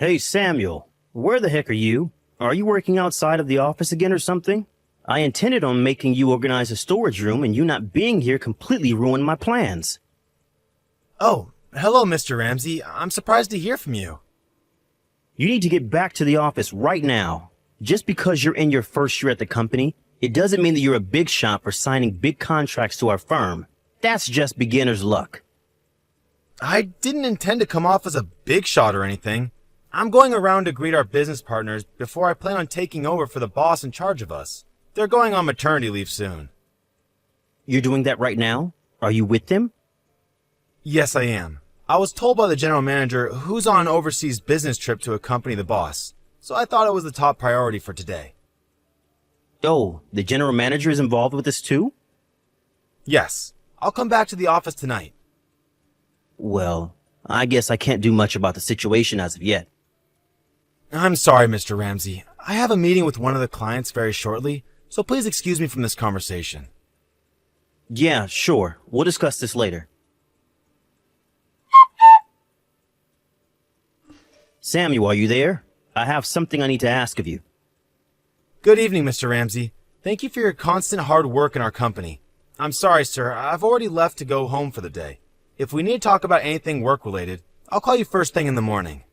Hey, Samuel, where the heck are you? Are you working outside of the office again or something? I intended on making you organize a storage room, and you not being here completely ruined my plans. Oh, hello, Mr. Ramsey. I'm surprised to hear from you. You need to get back to the office right now. Just because you're in your first year at the company, it doesn't mean that you're a big shot for signing big contracts to our firm. That's just beginner's luck. I didn't intend to come off as a big shot or anything. I'm going around to greet our business partners before I plan on taking over for the boss in charge of us. They're going on maternity leave soon. You're doing that right now? Are you with them? Yes, I am. I was told by the general manager who's on an overseas business trip to accompany the boss, so I thought it was the top priority for today. Oh, the general manager is involved with this too? Yes, I'll come back to the office tonight. Well, I guess I can't do much about the situation as of yet. I'm sorry, Mr. Ramsey. I have a meeting with one of the clients very shortly, so please excuse me from this conversation. Yeah, sure. We'll discuss this later. Samuel, are you there? I have something I need to ask of you. Good evening, Mr. Ramsey. Thank you for your constant hard work in our company. I'm sorry, sir. I've already left to go home for the day. If we need to talk about anything work-related, I'll call you first thing in the morning.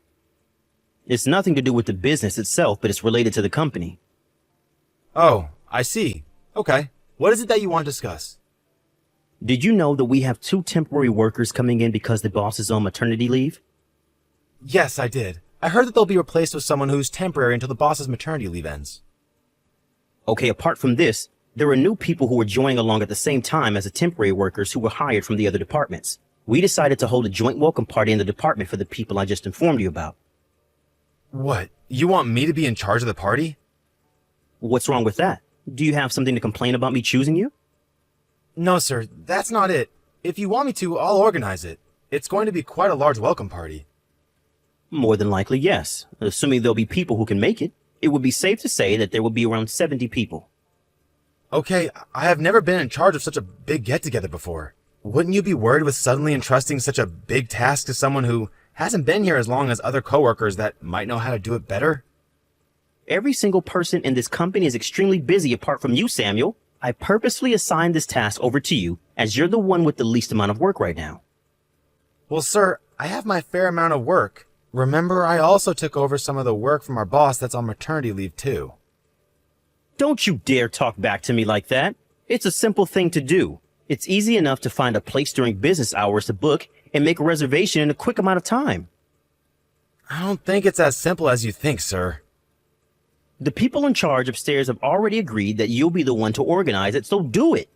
It's nothing to do with the business itself, but it's related to the company. Oh, I see. Okay. What is it that you want to discuss? Did you know that we have 2 temporary workers coming in because the boss is on maternity leave? Yes, I did. I heard that they'll be replaced with someone who's temporary until the boss's maternity leave ends. Okay, apart from this, there are new people who are joining along at the same time as the temporary workers who were hired from the other departments. We decided to hold a joint welcome party in the department for the people I just informed you about. What? You want me to be in charge of the party? What's wrong with that? Do you have something to complain about me choosing you? No, sir. That's not it. If you want me to, I'll organize it. It's going to be quite a large welcome party. More than likely, yes. Assuming there'll be people who can make it. It would be safe to say that there will be around 70 people. Okay, I have never been in charge of such a big get-together before. Wouldn't you be worried with suddenly entrusting such a big task to someone who hasn't been here as long as other coworkers that might know how to do it better? Every single person in this company is extremely busy apart from you, Samuel. I purposely assigned this task over to you as you're the one with the least amount of work right now. Well, sir, I have my fair amount of work. Remember, I also took over some of the work from our boss that's on maternity leave too. Don't you dare talk back to me like that. It's a simple thing to do. It's easy enough to find a place during business hours to book and make a reservation in a quick amount of time. I don't think it's as simple as you think, sir. The people in charge upstairs have already agreed that you'll be the one to organize it, so do it.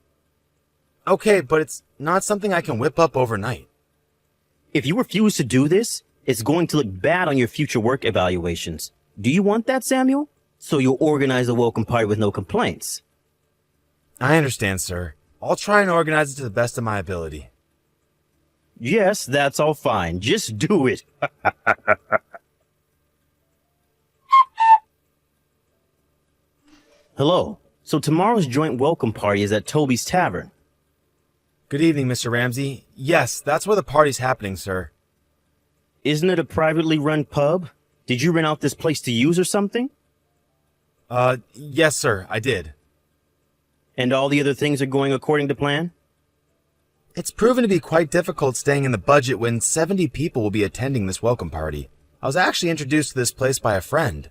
Okay, but it's not something I can whip up overnight. If you refuse to do this, it's going to look bad on your future work evaluations. Do you want that, Samuel? So you'll organize a welcome party with no complaints. I understand, sir. I'll try and organize it to the best of my ability. Yes, that's all fine. Just do it. Hello. So tomorrow's joint welcome party is at Toby's Tavern. Good evening, Mr. Ramsey. Yes, that's where the party's happening, sir. Isn't it a privately run pub? Did you rent out this place to use or something? Yes, sir, I did. And all the other things are going according to plan? It's proven to be quite difficult staying in the budget when 70 people will be attending this welcome party. I was actually introduced to this place by a friend.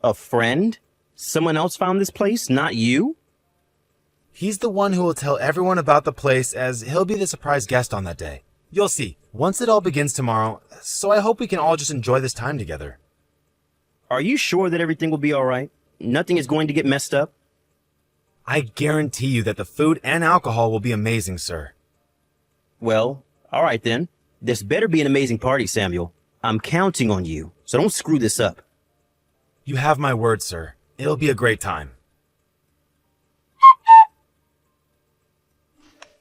A friend? Someone else found this place, not you? He's the one who will tell everyone about the place as he'll be the surprise guest on that day. You'll see, once it all begins tomorrow, so I hope we can all just enjoy this time together. Are you sure that everything will be all right? Nothing is going to get messed up? I guarantee you that the food and alcohol will be amazing, sir. Well, all right then. This better be an amazing party, Samuel. I'm counting on you, so don't screw this up. You have my word, sir. It'll be a great time.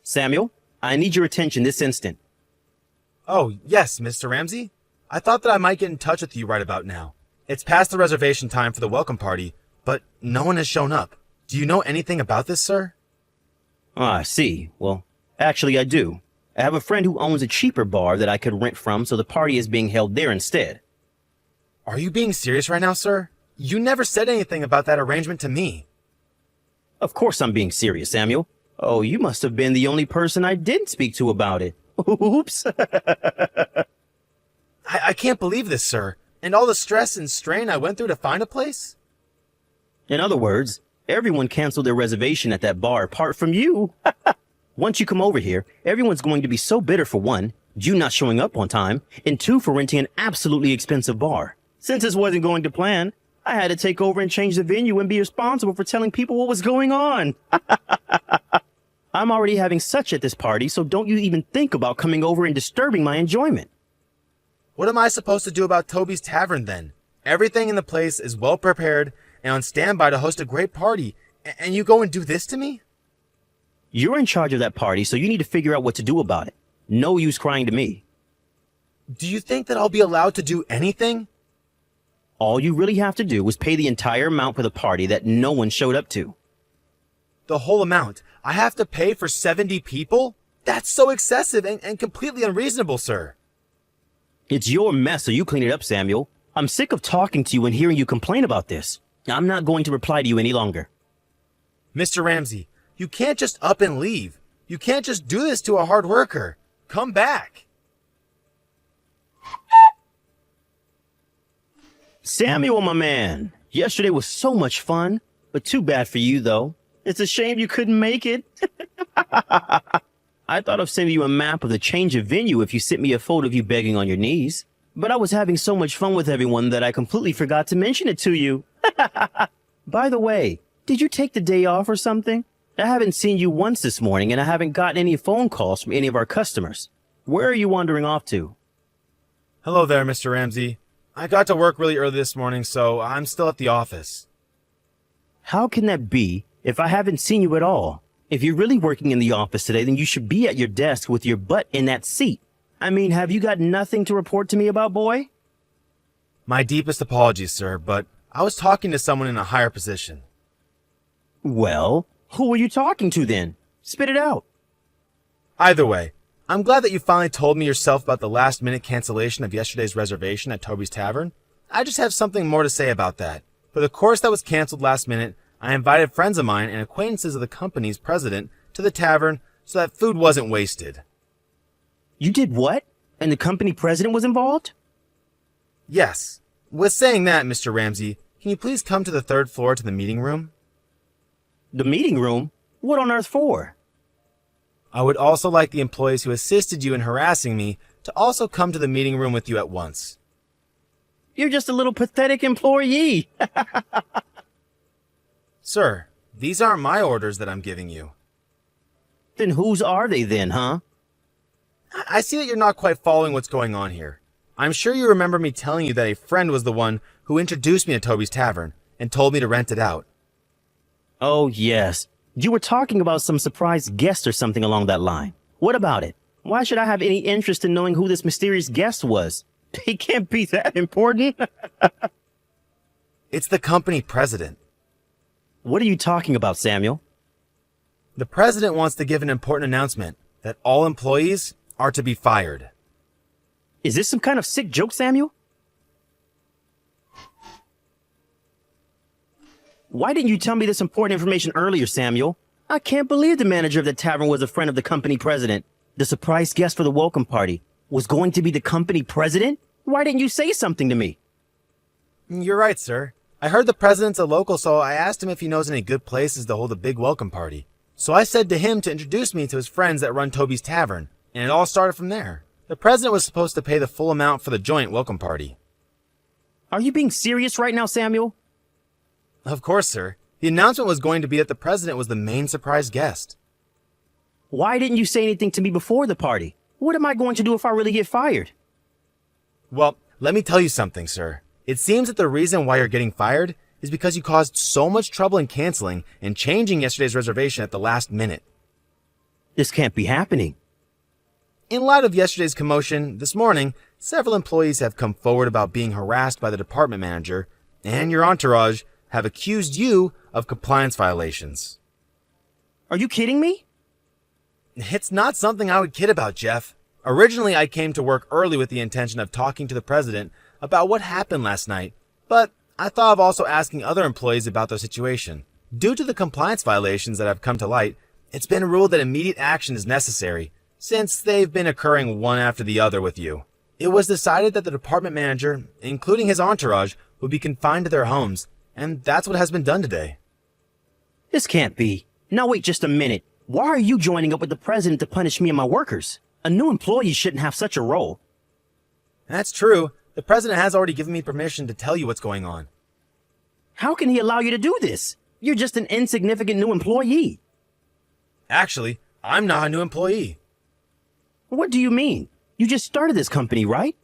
Samuel, I need your attention this instant. Oh, yes, Mr. Ramsey? I thought that I might get in touch with you right about now. It's past the reservation time for the welcome party, but no one has shown up. Do you know anything about this, sir? Ah, I see. Well, actually I do. I have a friend who owns a cheaper bar that I could rent from, so the party is being held there instead. Are you being serious right now, sir? You never said anything about that arrangement to me. Of course I'm being serious, Samuel. Oh, you must have been the only person I didn't speak to about it. Oops. I can't believe this, sir. And all the stress and strain I went through to find a place? In other words, everyone canceled their reservation at that bar apart from you. Once you come over here, everyone's going to be so bitter for one, you not showing up on time, and two, for renting an absolutely expensive bar. Since this wasn't going to plan, I had to take over and change the venue and be responsible for telling people what was going on. I'm already having such at this party, so don't you even think about coming over and disturbing my enjoyment. What am I supposed to do about Toby's Tavern then? Everything in the place is well prepared and on standby to host a great party, and you go and do this to me? You're in charge of that party, so you need to figure out what to do about it. No use crying to me. Do you think that I'll be allowed to do anything? All you really have to do is pay the entire amount for the party that no one showed up to. The whole amount? I have to pay for 70 people? That's so excessive and completely unreasonable, sir. It's your mess, so you clean it up, Samuel. I'm sick of talking to you and hearing you complain about this. I'm not going to reply to you any longer. Mr. Ramsey, you can't just up and leave. You can't just do this to a hard worker. Come back. Samuel, my man. Yesterday was so much fun, but too bad for you, though. It's a shame you couldn't make it. I thought of sending you a map of the change of venue if you sent me a photo of you begging on your knees. But I was having so much fun with everyone that I completely forgot to mention it to you. By the way, did you take the day off or something? I haven't seen you once this morning, and I haven't gotten any phone calls from any of our customers. Where are you wandering off to? Hello there, Mr. Ramsey. I got to work really early this morning, so I'm still at the office. How can that be if I haven't seen you at all? If you're really working in the office today, then you should be at your desk with your butt in that seat. I mean, have you got nothing to report to me about, boy? My deepest apologies, sir, but I was talking to someone in a higher position. Well, who were you talking to then? Spit it out. Either way, I'm glad that you finally told me yourself about the last-minute cancellation of yesterday's reservation at Toby's Tavern. I just have something more to say about that. For the course that was canceled last minute, I invited friends of mine and acquaintances of the company's president to the tavern so that food wasn't wasted. You did what? And the company president was involved? Yes. With saying that, Mr. Ramsey, can you please come to the third floor to the meeting room? The meeting room? What on earth for? I would also like the employees who assisted you in harassing me to also come to the meeting room with you at once. You're just a little pathetic employee. Sir, these aren't my orders that I'm giving you. Then whose are they then, huh? I see that you're not quite following what's going on here. I'm sure you remember me telling you that a friend was the one who introduced me to Toby's Tavern and told me to rent it out. Oh, yes. You were talking about some surprise guest or something along that line. What about it? Why should I have any interest in knowing who this mysterious guest was? He can't be that important. It's the company president. What are you talking about, Samuel? The president wants to give an important announcement that all employees are to be fired. Is this some kind of sick joke, Samuel? Why didn't you tell me this important information earlier, Samuel? I can't believe the manager of the tavern was a friend of the company president. The surprise guest for the welcome party was going to be the company president? Why didn't you say something to me? You're right, sir. I heard the president's a local, so I asked him if he knows any good places to hold a big welcome party. So I said to him to introduce me to his friends that run Toby's Tavern, and it all started from there. The president was supposed to pay the full amount for the joint welcome party. Are you being serious right now, Samuel? Of course, sir. The announcement was going to be that the president was the main surprise guest. Why didn't you say anything to me before the party? What am I going to do if I really get fired? Well, let me tell you something, sir. It seems that the reason why you're getting fired is because you caused so much trouble in canceling and changing yesterday's reservation at the last minute. This can't be happening. In light of yesterday's commotion, this morning, several employees have come forward about being harassed by the department manager, and your entourage have accused you of compliance violations. Are you kidding me? It's not something I would kid about, Jeff. Originally, I came to work early with the intention of talking to the president about what happened last night, but I thought of also asking other employees about their situation. Due to the compliance violations that have come to light, it's been ruled that immediate action is necessary, since they've been occurring one after the other with you. It was decided that the department manager, including his entourage, would be confined to their homes, and that's what has been done today. This can't be. Now wait just a minute. Why are you joining up with the president to punish me and my workers? A new employee shouldn't have such a role. That's true. The president has already given me permission to tell you what's going on. How can he allow you to do this? You're just an insignificant new employee. Actually, I'm not a new employee. What do you mean? You just started this company, right?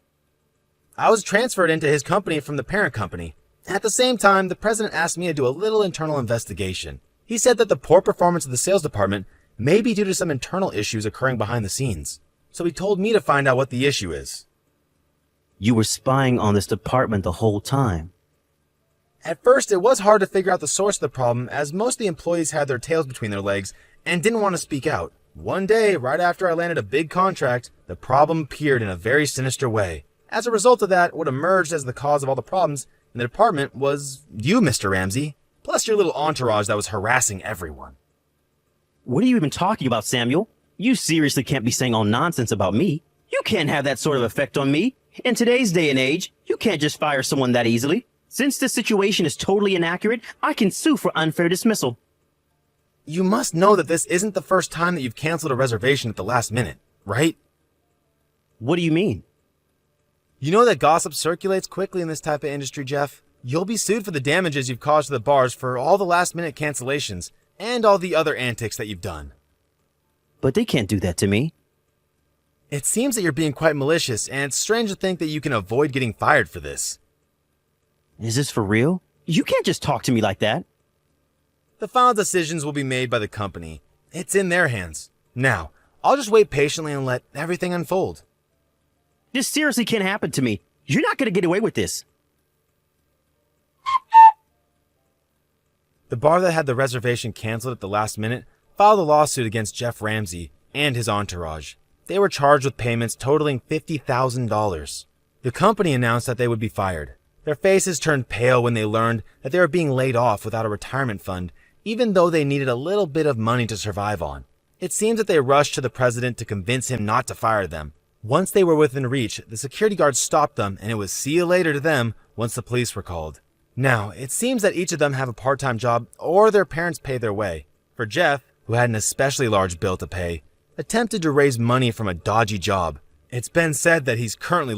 I was transferred into his company from the parent company. At the same time, the president asked me to do a little internal investigation. He said that the poor performance of the sales department may be due to some internal issues occurring behind the scenes. So he told me to find out what the issue is. You were spying on this department the whole time. At first, it was hard to figure out the source of the problem, as most of the employees had their tails between their legs and didn't want to speak out. One day, right after I landed a big contract, the problem appeared in a very sinister way. As a result of that, what emerged as the cause of all the problems in the department was you, Mr. Ramsey, plus your little entourage that was harassing everyone. What are you even talking about, Samuel? You seriously can't be saying all nonsense about me. You can't have that sort of effect on me. In today's day and age, you can't just fire someone that easily. Since this situation is totally inaccurate, I can sue for unfair dismissal. You must know that this isn't the first time that you've canceled a reservation at the last minute, right? What do you mean? You know that gossip circulates quickly in this type of industry, Jeff. You'll be sued for the damages you've caused to the bars for all the last-minute cancellations and all the other antics that you've done. But they can't do that to me. It seems that you're being quite malicious, and it's strange to think that you can avoid getting fired for this. Is this for real? You can't just talk to me like that. The final decisions will be made by the company. It's in their hands. Now, I'll just wait patiently and let everything unfold. This seriously can't happen to me. You're not going to get away with this. The bar that had the reservation canceled at the last minute filed a lawsuit against Jeff Ramsey and his entourage. They were charged with payments totaling $50,000. The company announced that they would be fired. Their faces turned pale when they learned that they were being laid off without a retirement fund, even though they needed a little bit of money to survive on. It seems that they rushed to the president to convince him not to fire them. Once they were within reach, the security guards stopped them, and it was see you later to them once the police were called. Now, it seems that each of them have a part-time job or their parents pay their way. For Jeff, who had an especially large bill to pay, attempted to raise money from a dodgy job. It's been said that he's currently